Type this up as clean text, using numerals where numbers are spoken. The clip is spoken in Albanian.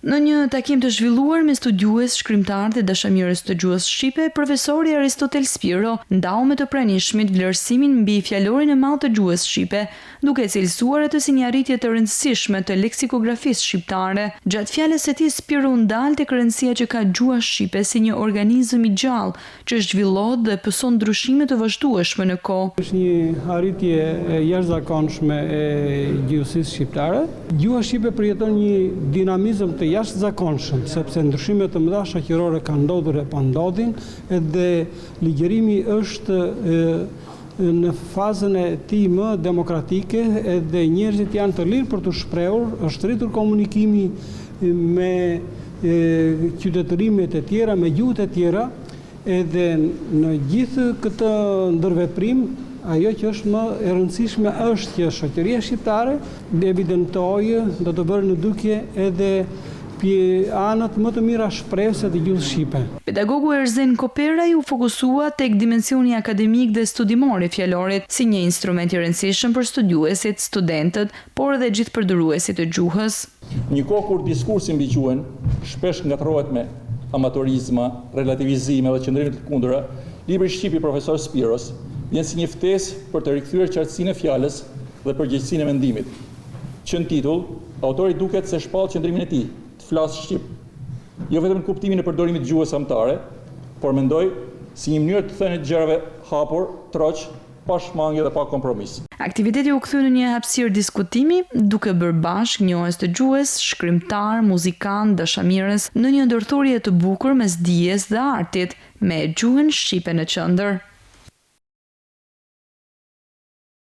Në një takim të zhvilluar me studiues, shkrimtar dhe dashamirës të gjuhës shqipe, profesori Aristotel Spiro ndau me të pranishmit vlerësimin mbi fjalorin e madh të gjuhës shqipe, duke cilësuar atë si një arritje të rëndësishme të leksikografisë shqiptare. Gjatë fjalës së tij Spiro ndal tek rëndësia që ka gjuha shqipe si një organizëm i gjallë që zhvillohet dhe pëson ndryshime të vazhdueshme në kohë. Është një arritje e jashtëzakonshme e gjuhësisë shqiptare. Gjuha shqipe përjeton një dinamizëm të jashtëzakonshëm, sepse ndryshime të mëdha shoqërore kanë ndodhur e pandodhin, edhe ligjërimi është në fazën e tij më demokratike, edhe njerëzit janë të lirë për të shprehur, është rritur komunikimi me qytetërimet e tjera, me gjuhët e tjera, edhe në gjithë këtë ndërveprim ajo që është më e rëndësishme është që shoqëria shqiptare evidentojë, do të bërë në dukje edhe anët më të mira shprehëse të gjuhës shqipe. Pedagogu Erzen Koperaj u fokusua tek dimensioni akademik dhe studimor i fjalorit si një instrument i rëndësishëm për studiuesit, studentët, por edhe gjithë përdoruesit të gjuhës. Një kohë kur diskursi mbi gjuhën shpesh ngatrohet me amatorizma, relativizime dhe qëndrime të kundëra, libri shqip i profesor Spiros vjen si një ftesë për të rikthyer qartësinë e fjalës dhe përgjegjësinë e mendimit. Që në titull, autori duket se shpall qëndrimin e tij, të flasë shqip, jo vetëm në kuptimin e përdorimit të gjuhës amtare, por mendoj si një mënyrë të thënë të gjërave hapur, troq, pa shmangje dhe pa kompromis. Aktiviteti u kthye në një hapësirë diskutimi, duke bërë bashkë njohës të gjuhës, shkrimtar, muzikant, dashamirës në një ndërthurje të bukur mes dijes dhe artit, me gjuhën shqipe në qendër.